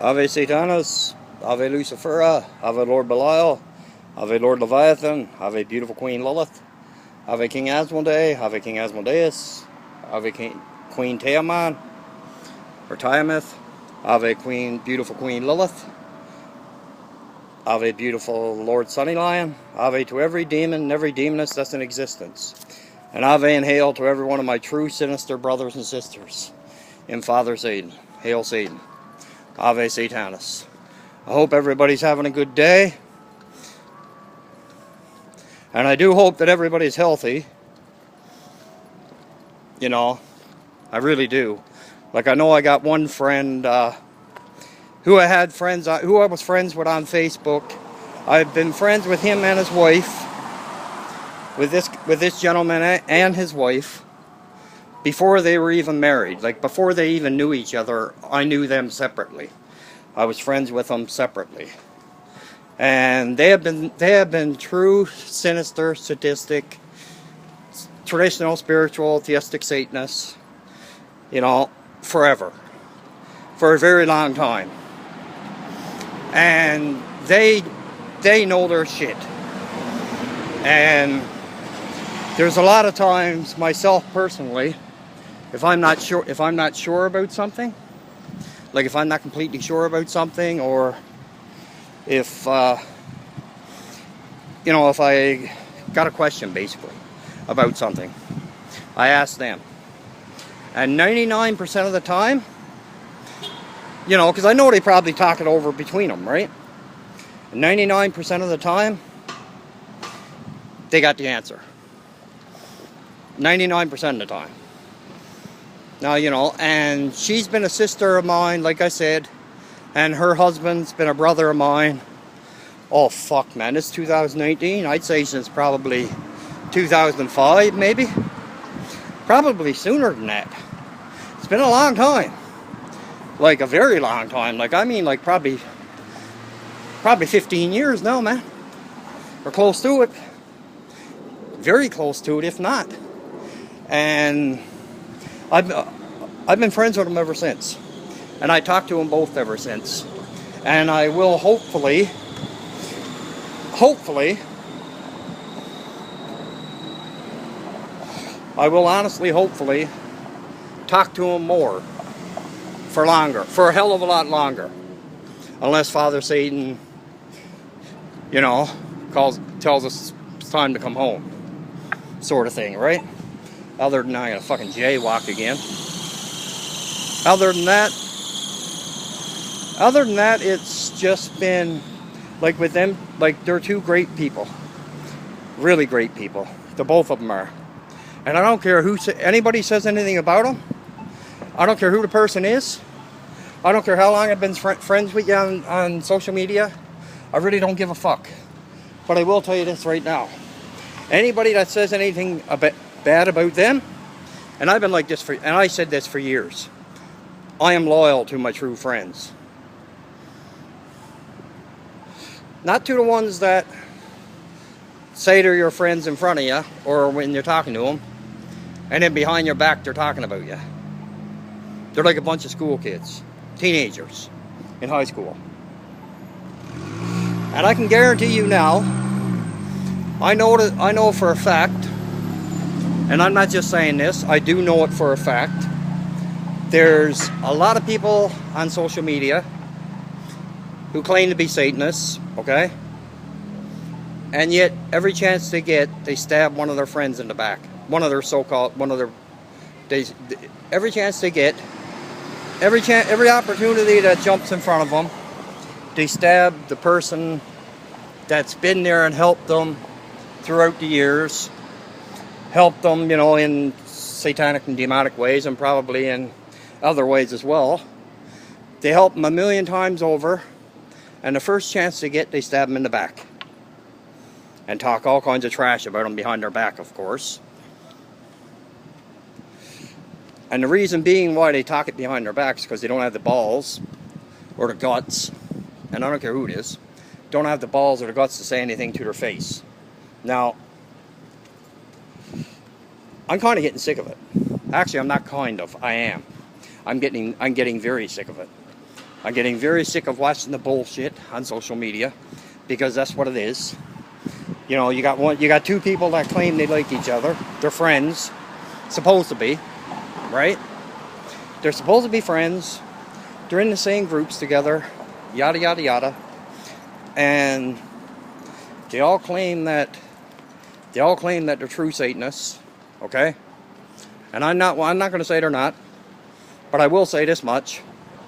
Ave Satanist, Ave Lucifera, Ave Lord Belial, Ave Lord Leviathan, Ave beautiful Queen Lilith, Ave King Asmodee, Ave King Asmodeus, Ave Queen Tiamat, or Tiamat, Ave beautiful Queen Lilith, Ave beautiful Lord Sunny Lion, Ave to every demon and every demoness that's in existence, and Ave and hail to every one of my true sinister brothers and sisters in Father Satan. Hail Satan. Ave Satanist. I hope everybody's having a good day. And I do hope that everybody's healthy. You know, I really do. Like, I know I got one friend who I was friends with on Facebook. I've been friends with him and his wife, with this gentleman and his wife, before they were even married. Like, before they even knew each other, I knew them separately. I was friends with them separately. And they have been true, sinister, sadistic, traditional, spiritual, theistic Satanists, you know, forever. For a very long time. And they know their shit. And there's a lot of times, myself personally, if I'm not sure about something, like if I'm not completely sure about something, or if you know, if I got a question basically about something, I ask them. And 99% of the time, you know, because I know they probably talk it over between them, right? 99% of the time, they got the answer. 99% of the time. Now, you know, and she's been a sister of mine, like I said, and her husband's been a brother of mine. Oh, fuck, man, it's 2019. I'd say since probably 2005, maybe. Probably sooner than that. It's been a long time. Like, a very long time. Like, I mean, like, probably 15 years now, man. Or close to it. Very close to it, if not. And I've been friends with them ever since. And I talked to them both ever since. And I will hopefully, I will honestly, hopefully, talk to them more. For longer. For a hell of a lot longer. Unless Father Satan, you know, tells us it's time to come home. Sort of thing, right? Other than I gotta fucking jaywalk again. Other than that, it's just been, like with them, like they're two great people. Really great people. The both of them are. And I don't care anybody says anything about them. I don't care who the person is. I don't care how long I've been friends with you on social media. I really don't give a fuck. But I will tell you this right now. Anybody that says anything bad about them, and I've been like this and I said this for years. I am loyal to my true friends. Not to the ones that say they're your friends in front of you, or when you're talking to them, and then behind your back they're talking about you. They're like a bunch of school kids, teenagers in high school. And I can guarantee you now, I know for a fact, and I'm not just saying this, I do know it for a fact, there's a lot of people on social media who claim to be Satanists, okay? And yet, every chance they get, they stab one of their friends in the back. Every chance they get, every opportunity that jumps in front of them, they stab the person that's been there and helped them throughout the years. Helped them, you know, in satanic and demonic ways, and probably in other ways as well. They help them a million times over, and the first chance they get, they stab them in the back. And talk all kinds of trash about them behind their back, of course. And the reason being why they talk it behind their backs is because they don't have the balls or the guts, and I don't care who it is, don't have the balls or the guts to say anything to their face. Now, I'm kind of getting sick of it. Actually, I'm not kind of. I am. I'm getting very sick of it. I'm getting very sick of watching the bullshit on social media, because that's what it is. You know, you got two people that claim they like each other. They're friends, supposed to be, right? They're supposed to be friends. They're in the same groups together, yada yada yada, and they all claim that they're true Satanists, okay? And I'm not going to say they're not, but I will say this much: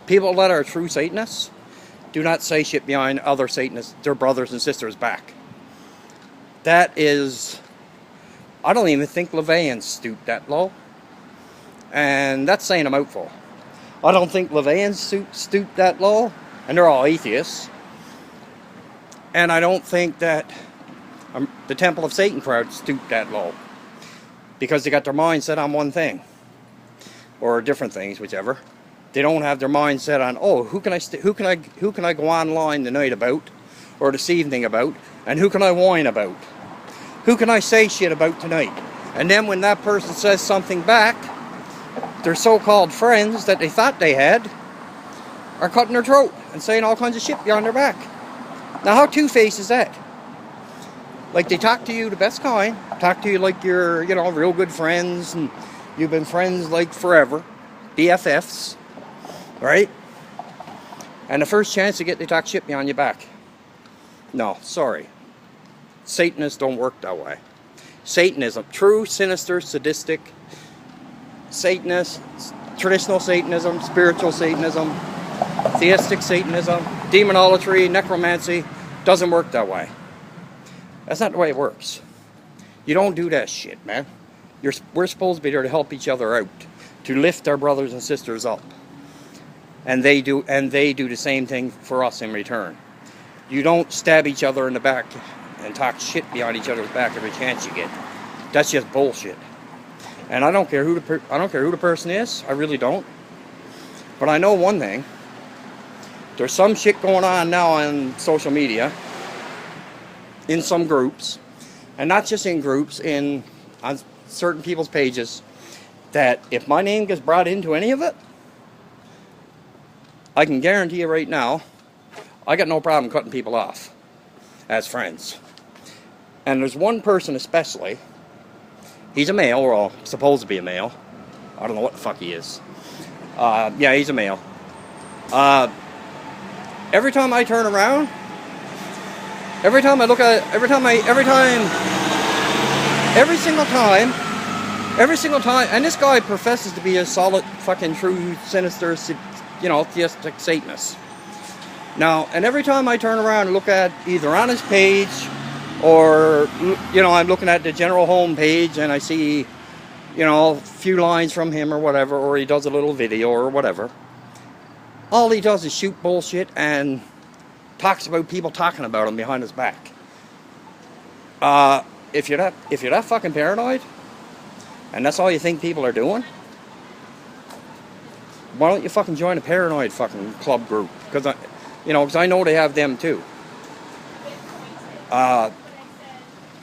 people that are true Satanists do not say shit behind other Satanists, their brothers and sisters, back. That is, I don't even think LaVeyan stooped that low, and that's saying a mouthful. I don't think LaVeyan stooped that low, and they're all atheists. And I don't think that the Temple of Satan crowd stooped that low, because they got their mind set on one thing, or different things, whichever. They don't have their mind set on, oh, who can I go online tonight about, or this evening about, and who can I whine about? Who can I say shit about tonight? And then when that person says something back, their so-called friends that they thought they had are cutting their throat and saying all kinds of shit behind their back. Now, how two-faced is that? Like, they talk to you the best kind, talk to you like you're, you know, real good friends, and you've been friends like forever, BFFs, right? And the first chance you get, they talk shit behind your back. No, sorry. Satanists don't work that way. Satanism, true, sinister, sadistic, Satanist, traditional Satanism, spiritual Satanism, theistic Satanism, demonolatry, necromancy, doesn't work that way. That's not the way it works. You don't do that shit, man. We're supposed to be there to help each other out, to lift our brothers and sisters up. And they do the same thing for us in return. You don't stab each other in the back and talk shit behind each other's back every chance you get. That's just bullshit. And I don't care who the person is. I really don't. But I know one thing. There's some shit going on now on social media, in some groups, and not just in groups, on certain people's pages, that if my name gets brought into any of it, I can guarantee you right now, I got no problem cutting people off as friends. And there's one person especially. He's a male, or supposed to be a male. I don't know what the fuck he is. Yeah, he's a male. Every time I turn around, every single time, and this guy professes to be a solid, fucking, true, sinister, you know, theistic Satanist. Now, and every time I turn around and look at either on his page, or, you know, I'm looking at the general home page and I see, you know, a few lines from him or whatever, or he does a little video or whatever. All he does is shoot bullshit and talks about people talking about him behind his back. If you're that fucking paranoid, and that's all you think people are doing, why don't you fucking join a paranoid fucking club group? Because I know they have them too.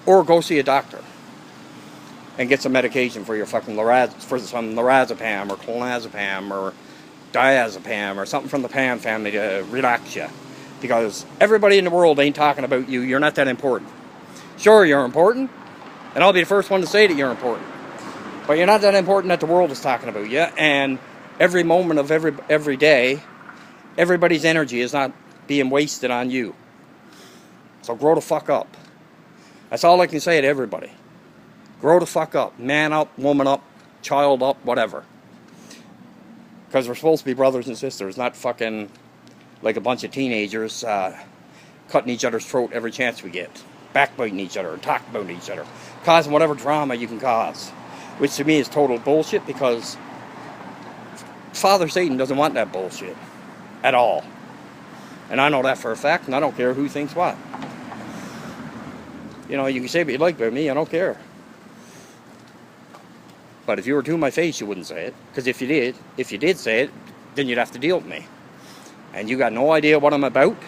Or go see a doctor and get some medication for your fucking some lorazepam or clonazepam or diazepam or something from the Pam family to relax you. Because everybody in the world ain't talking about you. You're not that important. Sure, you're important, and I'll be the first one to say that you're important. But you're not that important that the world is talking about you. And every moment of every day, everybody's energy is not being wasted on you. So grow the fuck up. That's all I can say to everybody. Grow the fuck up. Man up, woman up, child up, whatever. Because we're supposed to be brothers and sisters, not fucking like a bunch of teenagers cutting each other's throat every chance we get. Backbiting each other, talking about each other. Causing whatever drama you can cause. Which to me is total bullshit, because Father Satan doesn't want that bullshit. At all. And I know that for a fact, and I don't care who thinks what. You know, you can say what you like about me, I don't care. But if you were to my face, you wouldn't say it. Because if you did say it, then you'd have to deal with me. And you got no idea what I'm about,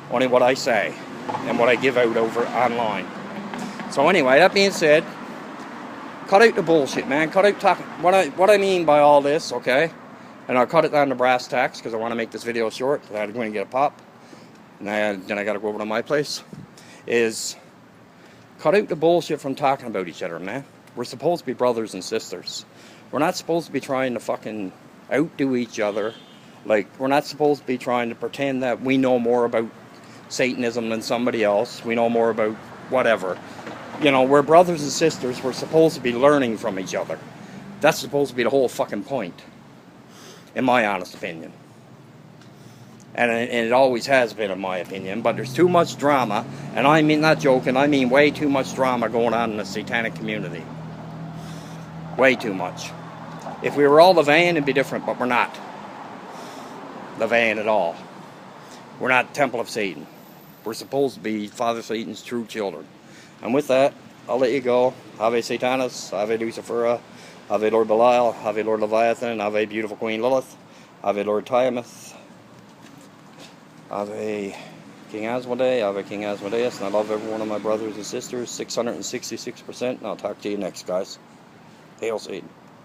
only what I say, and what I give out over online. So anyway, that being said, cut out the bullshit, man. Cut out talking. What I mean by all this, okay? and I'll cut it down to brass tacks because I want to make this video short. I had to go and get a pop, and then I got to go over to my place. Is cut out the bullshit from talking about each other, man. We're supposed to be brothers and sisters. We're not supposed to be trying to fucking outdo each other. Like, we're not supposed to be trying to pretend that we know more about Satanism than somebody else. We know more about whatever. You know, we're brothers and sisters. We're supposed to be learning from each other. That's supposed to be the whole fucking point, in my honest opinion. And it always has been, in my opinion. But there's too much drama, and I mean, not joking, I mean way too much drama going on in the satanic community. Way too much. If we were all the van, it'd be different, but we're not the van at all. We're not Temple of Satan. We're supposed to be Father Satan's true children. And with that, I'll let you go. Ave Satanis, Ave Lucifera, Ave Lord Belial, Ave Lord Leviathan, Ave Beautiful Queen Lilith, Ave Lord Tiamat, Ave King Asmodee, Ave King Asmodeus, and I love every one of my brothers and sisters, 666%, and I'll talk to you next, guys. Hail Satan.